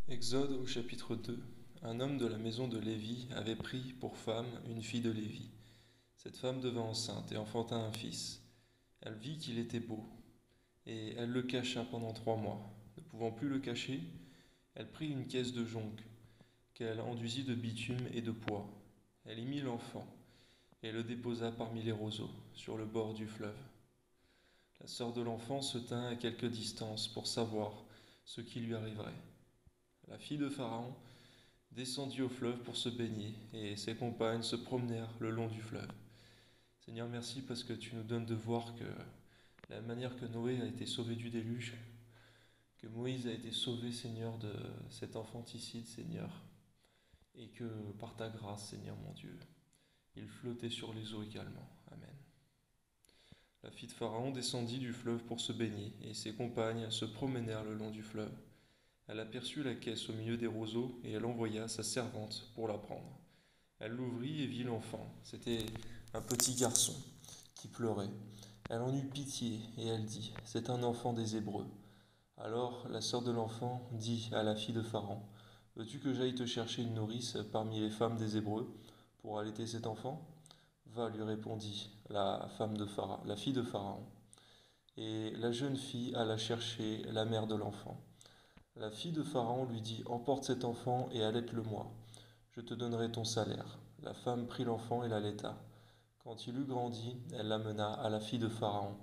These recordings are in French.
Exode au chapitre 2. Un homme de la maison de Lévi avait pris pour femme une fille de Lévi. Cette femme devint enceinte et enfanta un fils. Elle vit qu'il était beau, et elle le cacha pendant 3 mois. Ne pouvant plus le cacher, elle prit une caisse de jonc, qu'elle enduisit de bitume et de poix. Elle y mit l'enfant, et le déposa parmi les roseaux, sur le bord du fleuve. La sœur de l'enfant se tint à quelque distance pour savoir ce qui lui arriverait. La fille de Pharaon descendit au fleuve pour se baigner, et ses compagnes se promenèrent le long du fleuve. Seigneur, merci parce que tu nous donnes de voir que la manière que Noé a été sauvé du déluge, que Moïse a été sauvé, Seigneur, de cet infanticide, Seigneur, et que par ta grâce, Seigneur mon Dieu, il flottait sur les eaux également. Amen. La fille de Pharaon descendit du fleuve pour se baigner, et ses compagnes se promenèrent le long du fleuve. Elle aperçut la caisse au milieu des roseaux, et elle envoya sa servante pour la prendre. Elle l'ouvrit et vit l'enfant. C'était un petit garçon qui pleurait. Elle en eut pitié, et elle dit, « C'est un enfant des Hébreux. » Alors la sœur de l'enfant dit à la fille de Pharaon, « Veux-tu que j'aille te chercher une nourrice parmi les femmes des Hébreux pour allaiter cet enfant ?» Va, lui répondit la fille de Pharaon. Et la jeune fille alla chercher la mère de l'enfant. La fille de Pharaon lui dit, « Emporte cet enfant et allaite-le-moi. Je te donnerai ton salaire. » La femme prit l'enfant et l'allaita. Quand il eut grandi, elle l'amena à la fille de Pharaon,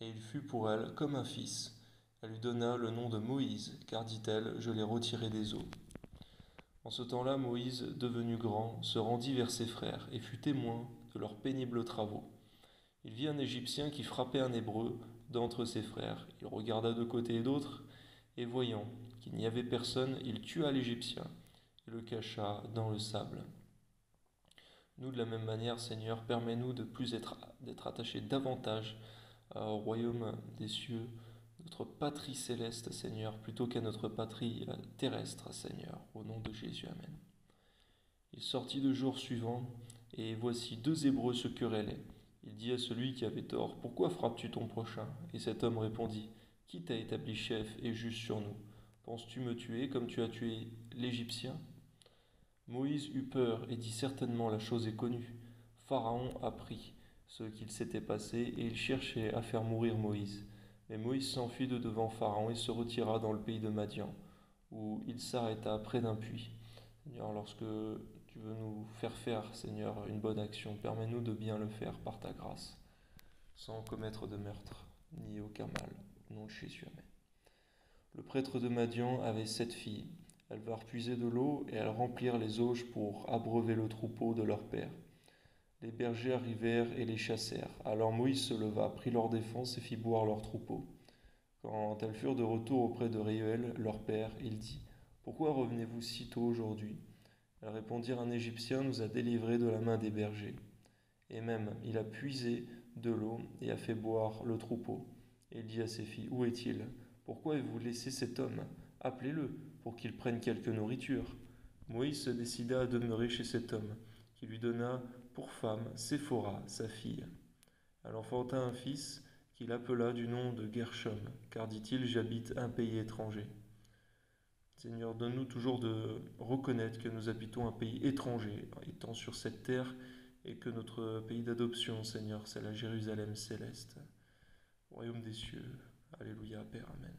et il fut pour elle comme un fils. Elle lui donna le nom de Moïse, car, dit-elle, je l'ai retiré des eaux. En ce temps-là, Moïse, devenu grand, se rendit vers ses frères et fut témoin de leurs pénibles travaux. Il vit un Égyptien qui frappait un Hébreu d'entre ses frères. Il regarda de côté et d'autre, et voyant qu'il n'y avait personne, il tua l'Égyptien et le cacha dans le sable. Nous, de la même manière, Seigneur, permets-nous d'être attachés davantage au royaume des cieux, notre patrie céleste, Seigneur, plutôt qu'à notre patrie terrestre, Seigneur, au nom de Jésus, Amen. Il sortit le jour suivant, et voici 2 Hébreux se querellaient. Il dit à celui qui avait tort, « Pourquoi frappes-tu ton prochain ?» Et cet homme répondit, « Qui t'a établi chef et juge sur nous? Penses-tu me tuer comme tu as tué l'Égyptien ?» Moïse eut peur et dit, « Certainement la chose est connue. » Pharaon apprit ce qu'il s'était passé, et il cherchait à faire mourir Moïse. Mais Moïse s'enfuit de devant Pharaon et se retira dans le pays de Madian, où il s'arrêta près d'un puits. Seigneur, lorsque tu veux nous faire, Seigneur, une bonne action, permets-nous de bien le faire par ta grâce, sans commettre de meurtre, ni aucun mal. Au nom de Jésus, Amen. Le prêtre de Madian avait 7 filles. Elles vinrent puiser de l'eau, et elles remplirent les auges pour abreuver le troupeau de leur père. Les bergers arrivèrent et les chassèrent. Alors Moïse se leva, prit leur défense et fit boire leur troupeau. Quand elles furent de retour auprès de Réuel, leur père, il dit, « Pourquoi revenez-vous si tôt aujourd'hui ?» Elles répondirent, « Un Égyptien nous a délivrés de la main des bergers. Et même, il a puisé de l'eau et a fait boire le troupeau. » Et il dit à ses filles, « Où est-il? Pourquoi avez-vous laissé cet homme? Appelez-le, pour qu'il prenne quelque nourriture. » Moïse se décida à demeurer chez cet homme, qui lui donna pour femme Séphora, sa fille. Elle enfanta un fils qu'il appela du nom de Gershom, car, dit-il, « J'habite un pays étranger. » Seigneur, donne-nous toujours de reconnaître que nous habitons un pays étranger, étant sur cette terre, et que notre pays d'adoption, Seigneur, c'est la Jérusalem céleste, royaume des cieux. Alléluia, Père, Amen.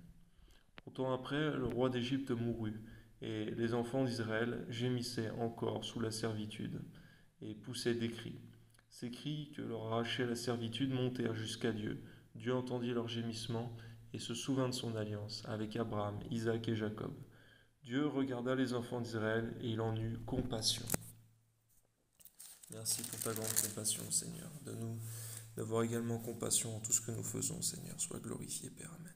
Longtemps après, le roi d'Égypte mourut, et les enfants d'Israël gémissaient encore sous la servitude, et poussaient des cris. Ces cris que leur arrachait la servitude montèrent jusqu'à Dieu. Dieu entendit leurs gémissements, et se souvint de son alliance avec Abraham, Isaac et Jacob. Dieu regarda les enfants d'Israël, et il en eut compassion. Merci pour ta grande compassion, Seigneur. Donne-nous d'avoir également compassion en tout ce que nous faisons, Seigneur. Sois glorifié, Père. Amen.